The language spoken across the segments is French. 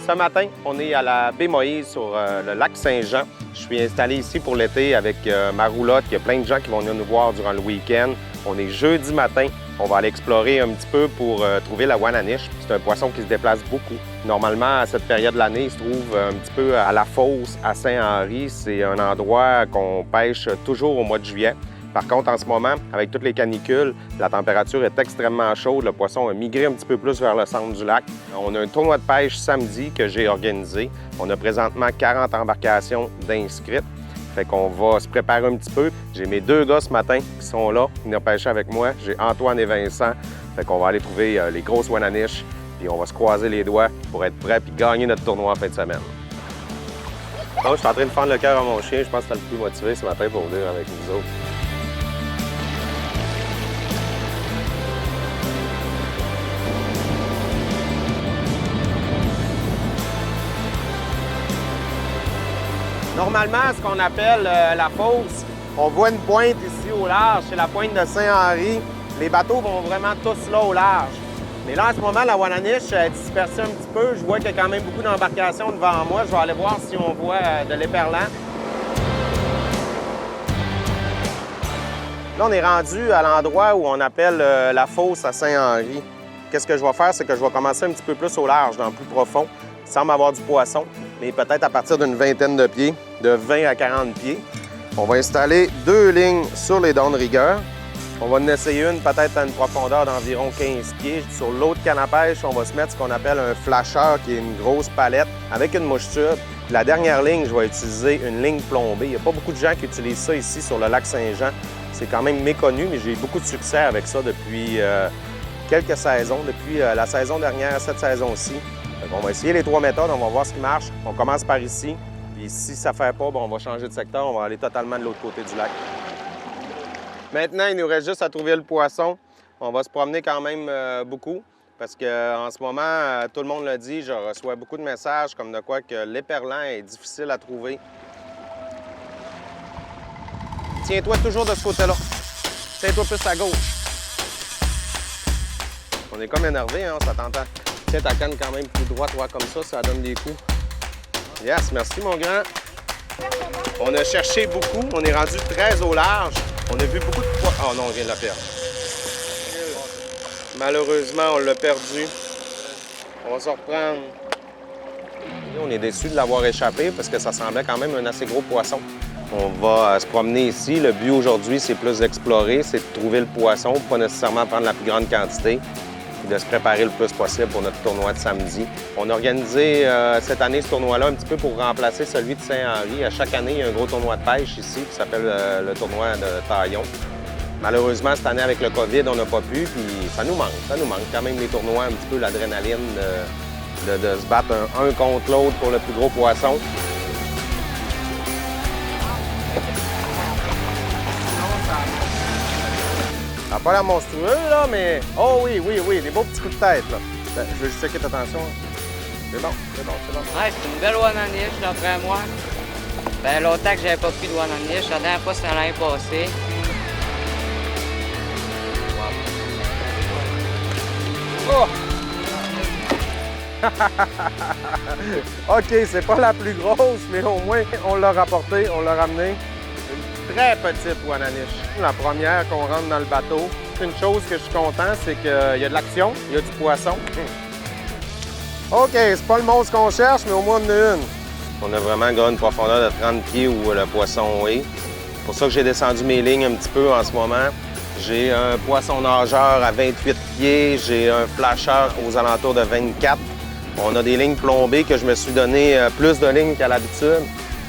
Ce matin, on est à la baie Moïse sur le lac Saint-Jean. Je suis installé ici pour l'été avec ma roulotte. Il y a plein de gens qui vont venir nous voir durant le week-end. On est jeudi matin. On va aller explorer un petit peu pour trouver la Wananiche. C'est un poisson qui se déplace beaucoup. Normalement, à cette période de l'année, il se trouve un petit peu à la fosse à Saint-Henri. C'est un endroit qu'on pêche toujours au mois de juillet. Par contre, en ce moment, avec toutes les canicules, la température est extrêmement chaude. Le poisson a migré un petit peu plus vers le centre du lac. On a un tournoi de pêche samedi que j'ai organisé. On a présentement 40 embarcations d'inscrites. Fait qu'on va se préparer un petit peu. J'ai mes deux gars ce matin qui sont là, qui viennent pêcher avec moi. J'ai Antoine et Vincent. Fait qu'on va aller trouver les grosses Wananiches. Puis on va se croiser les doigts pour être prêt puis gagner notre tournoi en fin de semaine. Donc, je suis en train de fendre le cœur à mon chien. Je pense que c'est le plus motivé ce matin pour venir avec nous autres. Normalement, ce qu'on appelle la fosse, on voit une pointe ici au large, c'est la pointe de Saint-Henri. Les bateaux vont vraiment tous là au large. Mais là, en ce moment, la Wananiche est dispersée un petit peu. Je vois qu'il y a quand même beaucoup d'embarcations devant moi. Je vais aller voir si on voit de l'éperlan. Là, on est rendu à l'endroit où on appelle la fosse à Saint-Henri. Qu'est-ce que je vais faire? C'est que je vais commencer un petit peu plus au large, dans le plus profond. Il semble avoir du poisson, mais peut-être à partir d'une vingtaine de pieds, de 20 à 40 pieds. On va installer 2 lignes sur les dents de rigueur. On va en essayer une peut-être à une profondeur d'environ 15 pieds. Sur l'autre canne à pêche, on va se mettre ce qu'on appelle un flasheur, qui est une grosse palette avec une mouche tube. La dernière ligne, je vais utiliser une ligne plombée. Il n'y a pas beaucoup de gens qui utilisent ça ici sur le lac Saint-Jean. C'est quand même méconnu, mais j'ai eu beaucoup de succès avec ça depuis quelques saisons, depuis la saison dernière, cette saison-ci. On va essayer les 3 méthodes, on va voir ce qui marche. On commence par ici, puis si ça ne fait pas, on va changer de secteur, on va aller totalement de l'autre côté du lac. Maintenant, il nous reste juste à trouver le poisson. On va se promener quand même beaucoup, parce qu'en ce moment, tout le monde le dit, je reçois beaucoup de messages comme de quoi que l'éperlan est difficile à trouver. Tiens-toi toujours de ce côté-là. Tiens-toi plus à gauche. On est comme énervé, hein, on s'attend. Tiens ta canne quand même plus droite, toi, comme ça donne des coups. Yes, merci mon grand. On a cherché beaucoup, on est rendu très au large. On a vu beaucoup de poissons. Oh non, on vient de la perdre. Malheureusement, on l'a perdu. On va se reprendre. On est déçus de l'avoir échappé parce que ça semblait quand même un assez gros poisson. On va se promener ici. Le but aujourd'hui, c'est plus d'explorer, c'est de trouver le poisson, pas nécessairement prendre la plus grande quantité, puis de se préparer le plus possible pour notre tournoi de samedi. On a organisé cette année ce tournoi-là un petit peu pour remplacer celui de Saint-Henri. À chaque année, il y a un gros tournoi de pêche ici qui s'appelle le tournoi de Taillon. Malheureusement, cette année, avec le COVID, on n'a pas pu, puis ça nous manque. Ça nous manque quand même les tournois, un petit peu l'adrénaline de se battre un contre l'autre pour le plus gros poisson. Ça n'a pas l'air monstrueux, là, mais... Oh oui, des beaux petits coups de tête, là. Je veux juste checker ta attention. C'est bon. Ouais, c'est une belle Wananiche, d'après moi. Ben longtemps que j'avais pas pris de Wananiche. La dernière fois, c'était l'année passée. Oh! OK, c'est pas la plus grosse, mais au moins, on l'a rapporté, on l'a ramené. Une très petite Wananiche. La première qu'on rentre dans le bateau. Une chose que je suis content, c'est qu'il y a de l'action, il y a du poisson. OK, c'est pas le monstre qu'on cherche, mais au moins on en a une. On a vraiment une profondeur de 30 pieds où le poisson est. C'est pour ça que j'ai descendu mes lignes un petit peu en ce moment. J'ai un poisson nageur à 28 pieds, j'ai un flasheur aux alentours de 24. On a des lignes plombées que je me suis donné plus de lignes qu'à l'habitude.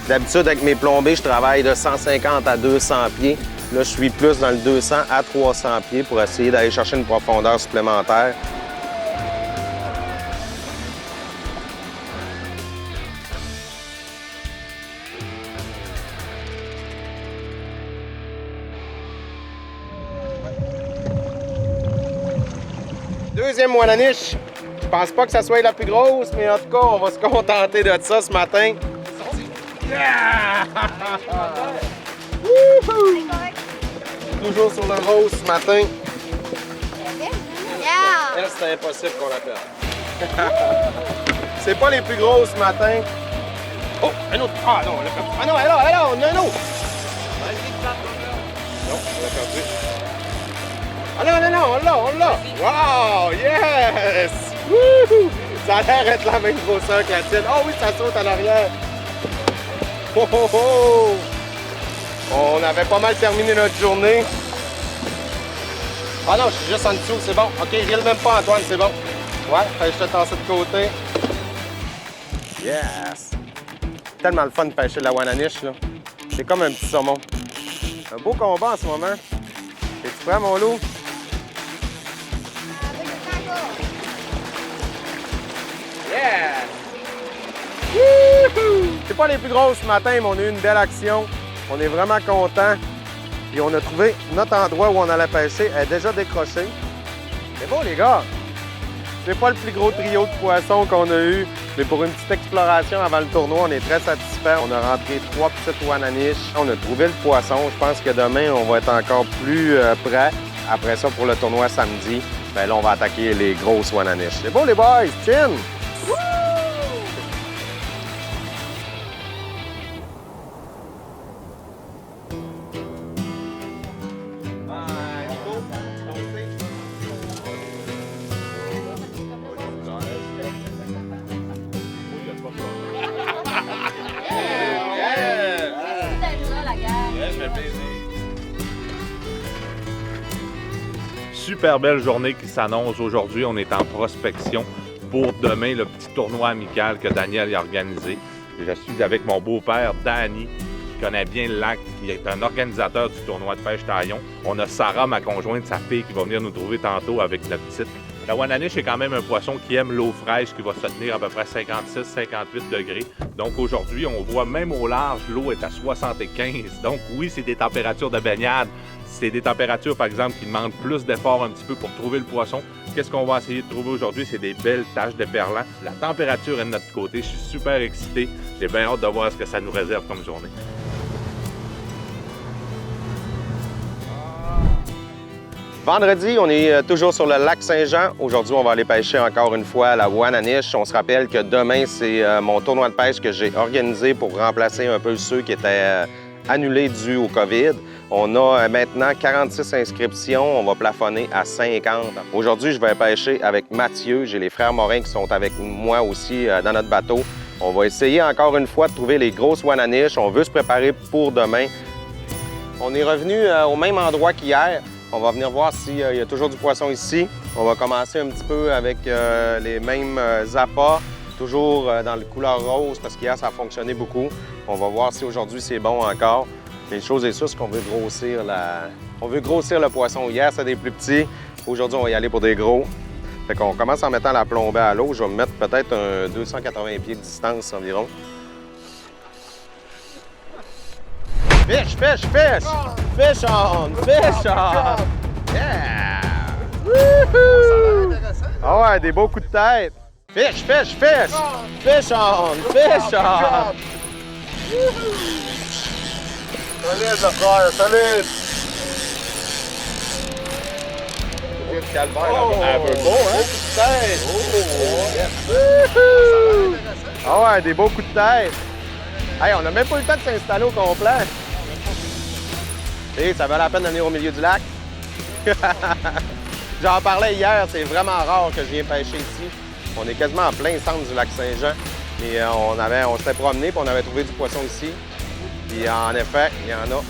D'habitude, avec mes plombées, je travaille de 150 à 200 pieds. Là, je suis plus dans le 200 à 300 pieds pour essayer d'aller chercher une profondeur supplémentaire. Deuxième Wananiche. Je pense pas que ça soit la plus grosse, mais en tout cas, on va se contenter de ça ce matin. Yeah! Toujours sur le rose ce matin. Elle, c'était impossible qu'on la perde. C'est pas les plus grosses ce matin. Oh, un autre. Ah non, on l'a perdu. Ah non, elle a, on a un autre. Non, on l'a perdu. Ah non, on l'a. Wow, yes! Wouhou! Ça a l'air d'être la même grosseur que la tienne. Oh oui, ça saute en arrière. Oh, oh, oh! On avait pas mal terminé notre journée. Ah non, je suis juste en dessous, c'est bon. OK, je même pas, Antoine, c'est bon. Ouais, je te tasse de côté. Yes! Tellement le fun de pêcher de la Wananiche, là. C'est comme un petit saumon. Un beau combat en ce moment. Es-tu prêt, mon loup? Yeah! C'est pas les plus grosses ce matin, mais on a eu une belle action. On est vraiment contents. Puis on a trouvé notre endroit où on allait pêcher. Elle est déjà décrochée. C'est beau, les gars! C'est pas le plus gros trio de poissons qu'on a eu, mais pour une petite exploration avant le tournoi, on est très satisfait. On a rentré 3 petites Wananiches. On a trouvé le poisson. Je pense que demain, on va être encore plus prêts. Après ça, pour le tournoi samedi, ben là, on va attaquer les grosses Wananiches. C'est beau, les boys! Chin! Super belle journée qui s'annonce aujourd'hui. On est en prospection pour demain, le petit tournoi amical que Daniel a organisé. Je suis avec mon beau-père, Danny, qui connaît bien le lac, qui est un organisateur du tournoi de pêche taillon. On a Sarah, ma conjointe, sa fille, qui va venir nous trouver tantôt avec notre petite. La Wananiche est quand même un poisson qui aime l'eau fraîche, qui va se tenir à peu près 56-58 degrés. Donc aujourd'hui, on voit même au large, l'eau est à 75. Donc oui, c'est des températures de baignade. C'est des températures, par exemple, qui demandent plus d'efforts un petit peu pour trouver le poisson. Qu'est-ce qu'on va essayer de trouver aujourd'hui? C'est des belles taches de perlant. La température est de notre côté. Je suis super excité. J'ai bien hâte de voir ce que ça nous réserve comme journée. Vendredi, on est toujours sur le lac Saint-Jean. Aujourd'hui, on va aller pêcher encore une fois à la Wananiche. On se rappelle que demain, c'est mon tournoi de pêche que j'ai organisé pour remplacer un peu ceux qui étaient annulés dû au COVID. On a maintenant 46 inscriptions. On va plafonner à 50. Aujourd'hui, je vais pêcher avec Mathieu. J'ai les frères Morin qui sont avec moi aussi dans notre bateau. On va essayer encore une fois de trouver les grosses Wananiches. On veut se préparer pour demain. On est revenu au même endroit qu'hier. On va venir voir s'il y a toujours du poisson ici. On va commencer un petit peu avec les mêmes appâts, toujours dans le couleur rose, parce qu'hier, ça a fonctionné beaucoup. On va voir si aujourd'hui, c'est bon encore. Mais une chose est sûre, c'est qu'on veut grossir on veut grossir le poisson. Hier, c'était des plus petits. Aujourd'hui, on va y aller pour des gros. Fait qu'on commence en mettant la plombée à l'eau. Je vais me mettre peut-être un 280 pieds de distance environ. Fish, fish, fish! Fish on! Fish on! Yeah! Woohoo! Ah ouais, des beaux coups de tête! Fish, fish, fish! Fish on! Fish on! Solide, le frère, solide! Calvaire, un peu beau, hein? Wouhou! Ah ouais, des beaux coups de tête! Hey, on n'a même pas eu le temps de s'installer au complet! Et ça valait la peine de venir au milieu du lac. J'en parlais hier, c'est vraiment rare que je vienne pêcher ici. On est quasiment en plein centre du lac Saint-Jean. Et on s'était promené et on avait trouvé du poisson ici. Puis en effet, il y en a.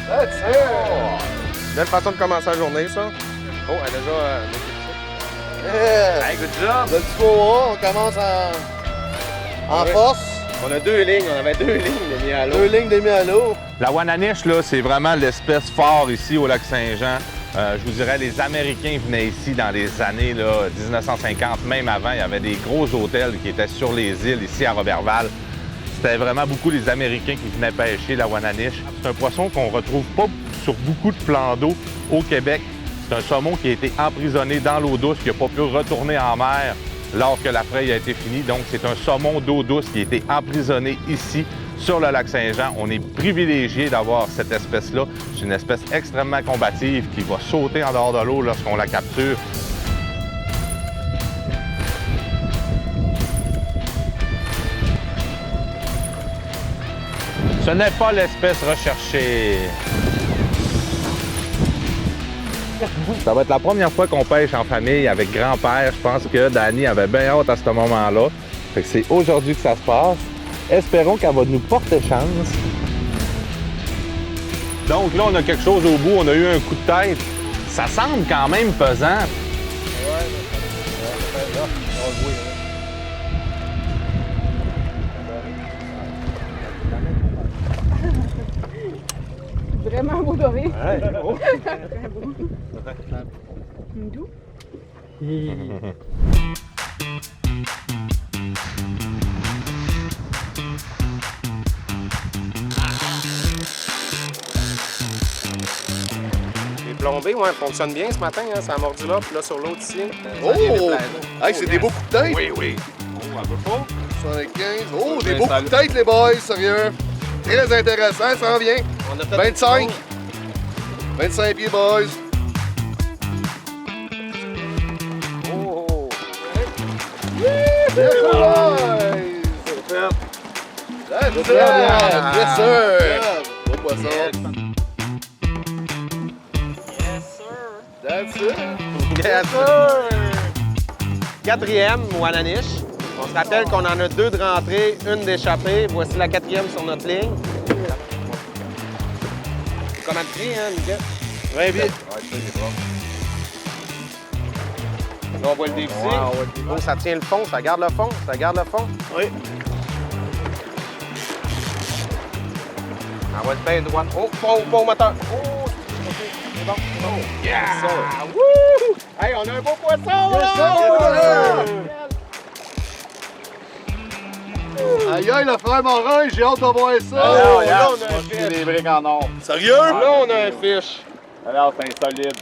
That's it! Belle façon de commencer la journée, ça. Oh, elle a déjà... Yeah. Hey, good job! Le petit boa, on commence en force. On a deux lignes, on avait deux lignes de mis à l'eau. 2 lignes de mis à l'eau. La Wananiche, là, c'est vraiment l'espèce phare ici au lac Saint-Jean. Je vous dirais, les Américains venaient ici dans les années là, 1950, même avant. Il y avait des gros hôtels qui étaient sur les îles, ici à Roberval. C'était vraiment beaucoup les Américains qui venaient pêcher la Wananiche. C'est un poisson qu'on ne retrouve pas sur beaucoup de plans d'eau au Québec. C'est un saumon qui a été emprisonné dans l'eau douce, qui n'a pas pu retourner en mer lorsque la fraie a été finie. Donc, c'est un saumon d'eau douce qui a été emprisonné ici sur le lac Saint-Jean. On est privilégié d'avoir cette espèce-là. C'est une espèce extrêmement combative qui va sauter en dehors de l'eau lorsqu'on la capture. Ce n'est pas l'espèce recherchée. Ça va être la première fois qu'on pêche en famille avec grand-père. Je pense que Dani avait bien hâte à ce moment-là. Fait que c'est aujourd'hui que ça se passe. Espérons qu'elle va nous porter chance. Donc là, on a quelque chose au bout. On a eu un coup de tête. Ça semble quand même pesant. Vraiment beau doré. Ouais. Oh. Très beau. Doux. Les plombées, ouais, fonctionnent bien ce matin. Hein. Ça a mordu là, puis là, sur l'autre ici. Oh! Hey, c'est des beaux coups de tête. Oui, oui. Oh, un peu fort. 75. Oh, des beaux coups de tête, les boys, sérieux. Très intéressant, ça en vient. On a fait 25. 25 pieds, boys. Oh! Yes, boys! That's it! Yes, sir! Beau poisson. That's it! Yes, sir! Quatrième, Wananiche. On se rappelle qu'on en a 2 de rentrée, 1 d'échappée. Voici la 4e sur notre ligne. Comment tu dis, hein, Miguel? 20 pieds. Là, on voit le défi. Oh, ça tient le fond, ça garde le fond, ça garde le fond. Oui. On va être bien droit. Oh, bon moteur. Oh, c'est bon, c'est bon. Yeah! Wouh! Hey, on a un beau poisson, Yes, là! sir! Aïe, aïe, le frère Morin, j'ai hâte de voir ça! là, on a un fish. des briques en or. Sérieux? Là, on a un fish. Alors, c'est insolide.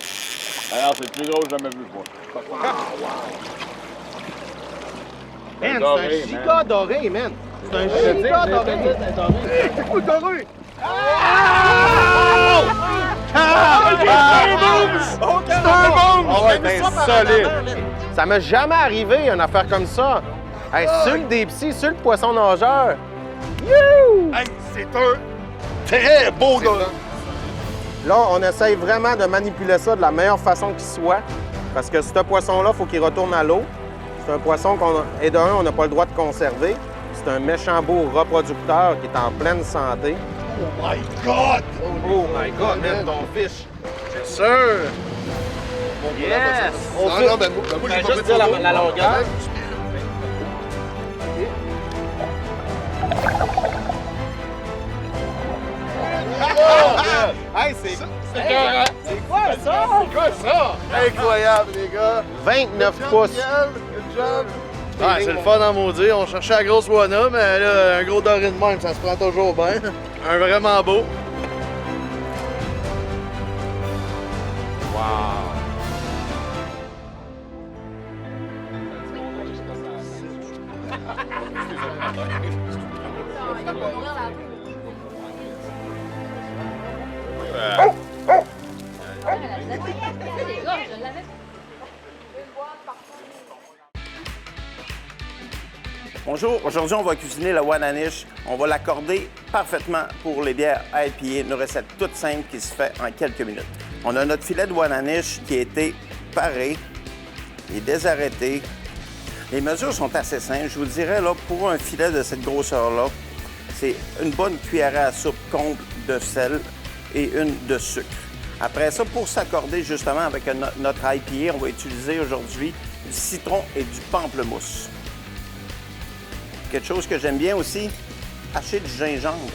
Alors, c'est le plus gros que j'ai jamais vu, moi. Man, doré, c'est un chica doré, man. C'est un chica doré. C'est quoi doré? C'est un boom! Ah ouais, ben solide. Ça m'est jamais arrivé, une affaire comme ça. Hey, sur le deep sea, sur le poisson nageur. You! Hey, c'est un très beau doré. Là, on essaye vraiment de manipuler ça de la meilleure façon qui soit. Parce que ce poisson-là, il faut qu'il retourne à l'eau. C'est un poisson et d'un, on n'a pas le droit de conserver. C'est un méchant beau reproducteur qui est en pleine santé. Oh my God! Oh my God, man, ton fish! Yes, sir! Yes! Non, non, ben moi, j'ai pas juste fait de dire photo. la longueur. Hey, c'est quoi ça? C'est quoi ça? Incroyable, les gars! 29 pouces. Good job! Ah, c'est le fun en maudit. On cherchait la grosse Wana, mais là, un gros doré de même, ça se prend toujours bien. Un vraiment beau. Bonjour, aujourd'hui on va cuisiner le Wananiche. On va l'accorder parfaitement pour les bières IPA, une recette toute simple qui se fait en quelques minutes. On a notre filet de Wananiche qui a été paré et désarrêté. Les mesures sont assez simples. Je vous dirais, là, pour un filet de cette grosseur-là, c'est une bonne cuillère à soupe comble de sel et une de sucre. Après ça, pour s'accorder justement avec notre IPA, on va utiliser aujourd'hui du citron et du pamplemousse. Quelque chose que j'aime bien aussi, hacher du gingembre.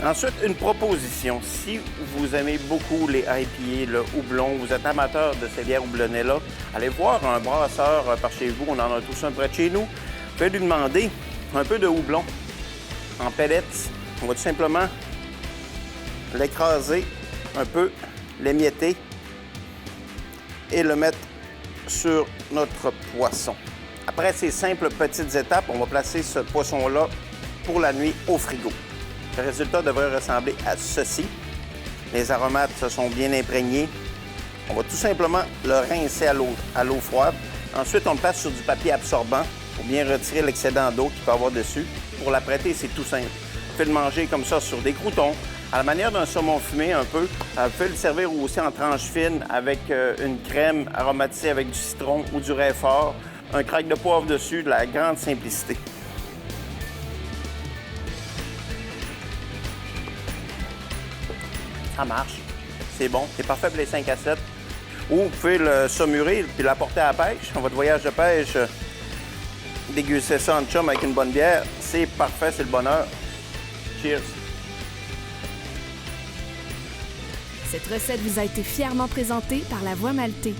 Ensuite, une proposition. Si vous aimez beaucoup les IPA, le houblon, vous êtes amateur de ces bières houblonnées-là, allez voir un brasseur par chez vous. On en a tous un près de chez nous. Vous pouvez lui demander un peu de houblon en pellets. On va tout simplement l'écraser un peu, l'émietter et le mettre sur notre poisson. Après ces simples petites étapes, on va placer ce poisson-là pour la nuit au frigo. Le résultat devrait ressembler à ceci. Les aromates se sont bien imprégnés. On va tout simplement le rincer à l'eau froide. Ensuite, on le place sur du papier absorbant pour bien retirer l'excédent d'eau qu'il peut avoir dessus. Pour l'apprêter, c'est tout simple. Vous pouvez le manger comme ça sur des croûtons, à la manière d'un saumon fumé un peu. Vous pouvez le servir aussi en tranches fines avec une crème aromatisée avec du citron ou du raie fort, un crack de poivre dessus, de la grande simplicité. Ça marche. C'est bon. C'est parfait pour les 5 à 7. Ou vous pouvez le saumurer puis l'apporter à la pêche. Dans votre voyage de pêche, déguster ça en chum avec une bonne bière. C'est parfait, c'est le bonheur. Cheers! Cette recette vous a été fièrement présentée par La Voie Maltais.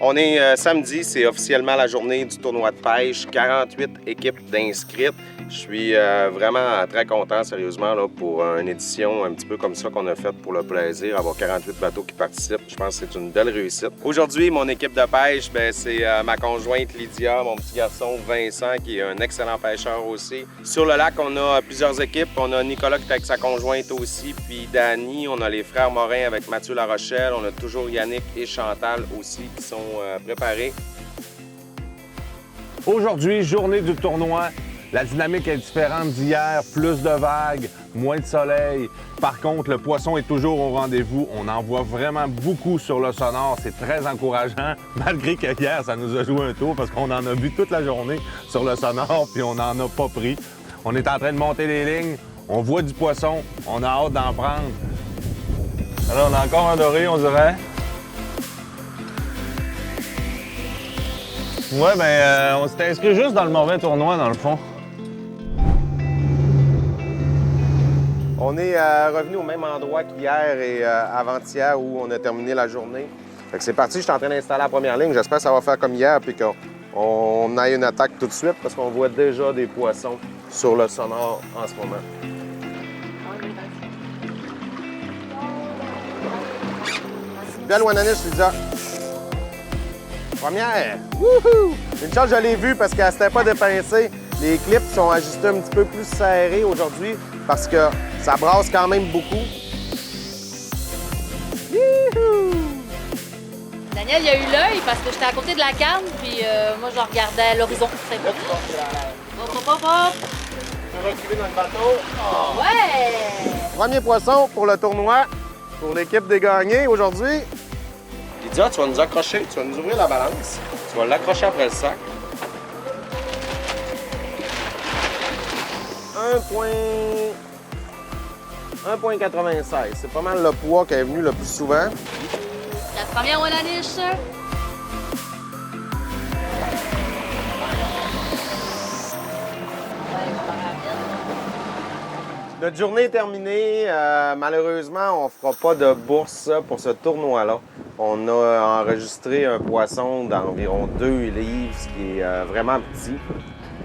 On est samedi, c'est officiellement la journée du tournoi de pêche. 48 équipes d'inscrites. Je suis vraiment très content, sérieusement, là, pour une édition un petit peu comme ça qu'on a faite pour le plaisir, avoir 48 bateaux qui participent. Je pense que c'est une belle réussite. Aujourd'hui, mon équipe de pêche, c'est ma conjointe Lydia, mon petit garçon Vincent, qui est un excellent pêcheur aussi. Sur le lac, on a plusieurs équipes. On a Nicolas qui est avec sa conjointe aussi, puis Dany. On a les frères Morin avec Mathieu Larochelle. On a toujours Yannick et Chantal aussi qui sont préparés. Aujourd'hui, journée du tournoi. La dynamique est différente d'hier, plus de vagues, moins de soleil. Par contre, le poisson est toujours au rendez-vous. On en voit vraiment beaucoup sur le sonore. C'est très encourageant, malgré que hier, ça nous a joué un tour parce qu'on en a vu toute la journée sur le sonore puis on n'en a pas pris. On est en train de monter les lignes. On voit du poisson. On a hâte d'en prendre. Alors, on a encore un doré, on dirait. Ouais, ben, on s'est inscrit juste dans le mauvais tournoi, dans le fond. On est revenu au même endroit qu'hier et avant-hier où on a terminé la journée. Fait que c'est parti, je suis en train d'installer la première ligne. J'espère que ça va faire comme hier puis qu'on ait une attaque tout de suite parce qu'on voit déjà des poissons sur le sonore en ce moment. Belle Wananiche, Lydia. Première! Wouhou! Une chance, je l'ai vue parce qu'elle ne s'était pas dépincée. Les clips sont ajustés un petit peu plus serrés aujourd'hui parce que ça brasse quand même beaucoup. Youhou! Daniel, il a eu l'œil parce que j'étais à côté de la canne, puis moi, je regardais l'horizon. Hop, hop, hop, hop! Tu peux reculer dans le bateau. Oh. Ouais! Premier poisson pour le tournoi, pour l'équipe des gagnés aujourd'hui. Lydia, tu vas nous accrocher, tu vas nous ouvrir la balance. Tu vas l'accrocher après le sac. 1,96. C'est pas mal le poids qui est venu le plus souvent. La première Wananiche. Notre journée est terminée. Malheureusement, on ne fera pas de bourse pour ce tournoi-là. On a enregistré un poisson d'environ 2 livres, ce qui est vraiment petit.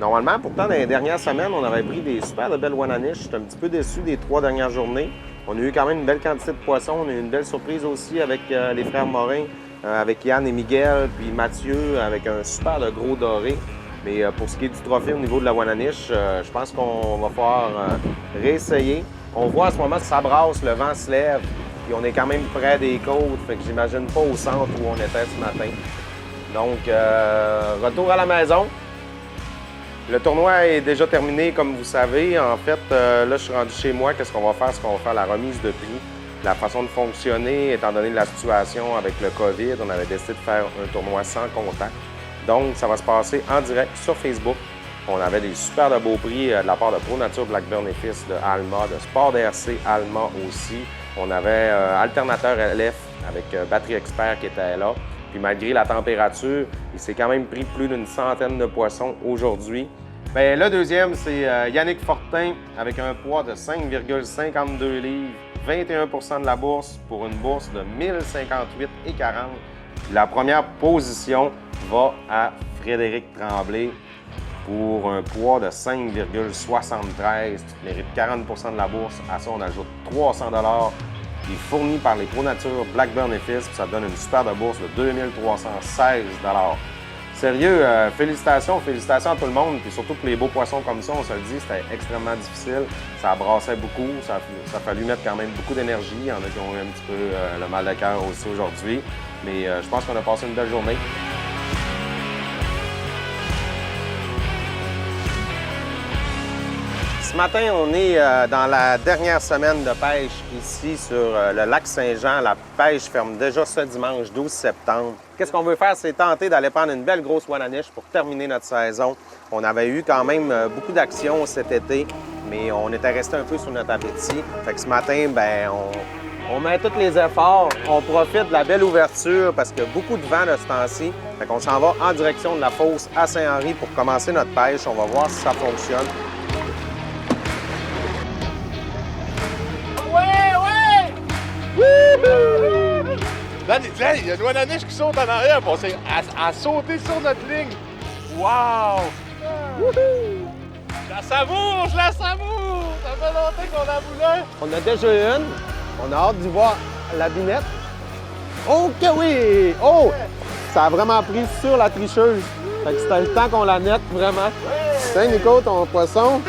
Normalement, pourtant, dans les dernières semaines, on avait pris des super de belles Wananiche. J'étais un petit peu déçu des 3 dernières journées. On a eu quand même une belle quantité de poissons. On a eu une belle surprise aussi avec les frères Morin, avec Yann et Miguel, puis Mathieu, avec un super de gros doré. Mais pour ce qui est du trophée au niveau de la Wananiche, je pense qu'on va pouvoir réessayer. On voit en ce moment que ça brasse, le vent se lève, puis on est quand même près des côtes, fait que j'imagine pas au centre où on était ce matin. Donc, retour à la maison. Le tournoi est déjà terminé, comme vous savez. En fait, là, je suis rendu chez moi. Qu'est-ce qu'on va faire? C'est qu'on va faire la remise de prix. La façon de fonctionner, étant donné la situation avec le COVID, on avait décidé de faire un tournoi sans contact. Donc, ça va se passer en direct sur Facebook. On avait des super de beaux prix de la part de Pro Nature, Blackburn et Fils, de Alma, de Sport DRC, Alma aussi. On avait Alternateur LF avec Batterie Expert qui était là. Puis malgré la température, il s'est quand même pris plus d'une centaine de poissons aujourd'hui. Bien, le deuxième, c'est Yannick Fortin avec un poids de 5,52 livres, 21 % de la bourse pour une bourse de 1058,40. La première position va à Frédéric Tremblay pour un poids de 5,73. Tu mérites 40 % de la bourse. À ça, on ajoute 300 $. Il est fourni par les Pro Nature, Blackburn et Fils, puis ça donne une super de bourse de 2316 $. Sérieux, félicitations à tout le monde, puis surtout pour les beaux poissons comme ça, on se le dit, c'était extrêmement difficile. Ça brassait beaucoup, ça a fallu mettre quand même beaucoup d'énergie. Il y en a qui ont eu un petit peu le mal de cœur aussi aujourd'hui, mais je pense qu'on a passé une belle journée. Ce matin, on est dans la dernière semaine de pêche ici sur le lac Saint-Jean. La pêche ferme déjà ce dimanche 12 septembre. Qu'est-ce qu'on veut faire? C'est tenter d'aller prendre une belle grosse ouananiche pour terminer notre saison. On avait eu quand même beaucoup d'actions cet été, mais on était resté un peu sur notre appétit. Fait que ce matin, ben, on met tous les efforts. On profite de la belle ouverture parce qu'il y a beaucoup de vent de ce temps-ci. Fait qu'on s'en va en direction de la fosse à Saint-Henri pour commencer notre pêche. On va voir si ça fonctionne. Là, il y a une ouananiche qui saute en arrière, on s'est à sauter sur notre ligne. Wow! Je la savoure! Ça fait longtemps qu'on la voulait. On a déjà une. On a hâte d'y voir la binette. Oh que oui! Oh! Ça a vraiment pris sur la tricheuse. Fait que c'était le temps qu'on la nette, vraiment. Tiens, Nico, ton poisson.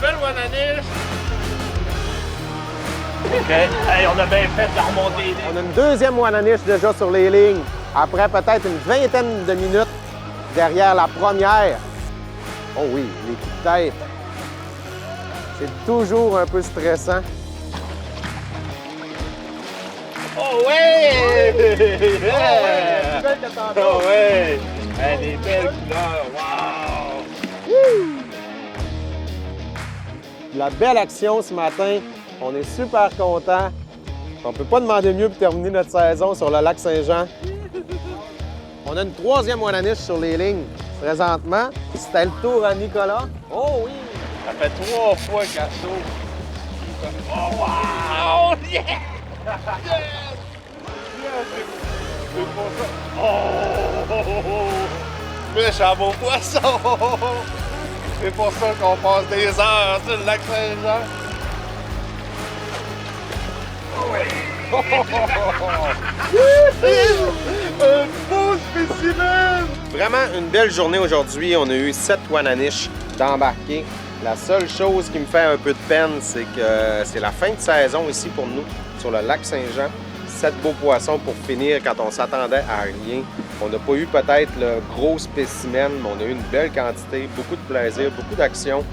Belle ouananiche! OK. Hey, on a bien fait de la remonter. On a une deuxième ouananiche déjà sur les lignes. Après peut-être une vingtaine de minutes derrière la première. Oh oui, les coups de tête. C'est toujours un peu stressant. Oh ouais! Oh ouais! Hey, des belles couleurs! Wow! La belle action ce matin. On est super contents. On ne peut pas demander mieux pour terminer notre saison sur le lac Saint-Jean. On a une troisième ouananiche sur les lignes présentement. C'était le tour à Nicolas. Oh oui! Ça fait 3 fois qu'elle saute. Oh wow! Yeah! Yes! C'est pour ça. Oh! Méchant beau poisson! C'est pour ça qu'on passe des heures sur le lac Saint-Jean. Un beau spécimen! Vraiment une belle journée aujourd'hui. On a eu 7 ouananiches d'embarquer. La seule chose qui me fait un peu de peine, c'est que c'est la fin de saison ici pour nous, sur le lac Saint-Jean. 7 beaux poissons pour finir quand on s'attendait à rien. On n'a pas eu peut-être le gros spécimen, mais on a eu une belle quantité, beaucoup de plaisir, beaucoup d'action.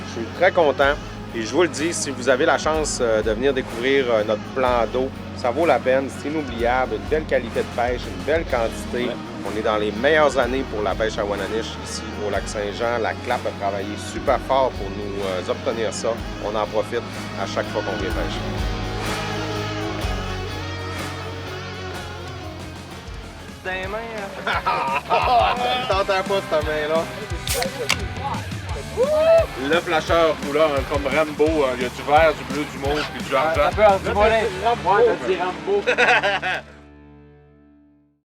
Je suis très content. Et je vous le dis, si vous avez la chance de venir découvrir notre plan d'eau, ça vaut la peine, c'est inoubliable, une belle qualité de pêche, une belle quantité. Ouais. On est dans les meilleures années pour la pêche à ouananiche ici au lac Saint-Jean. La CLAP a travaillé super fort pour nous obtenir ça. On en profite à chaque fois qu'on vient pêcher. Dans les mains, T'entends pas cette main-là? Le flasheur couleur comme Rambo, il y a du vert, du bleu, du mauve puis du argent. un peu en du mollet. Ouais, t'as dit Rambo.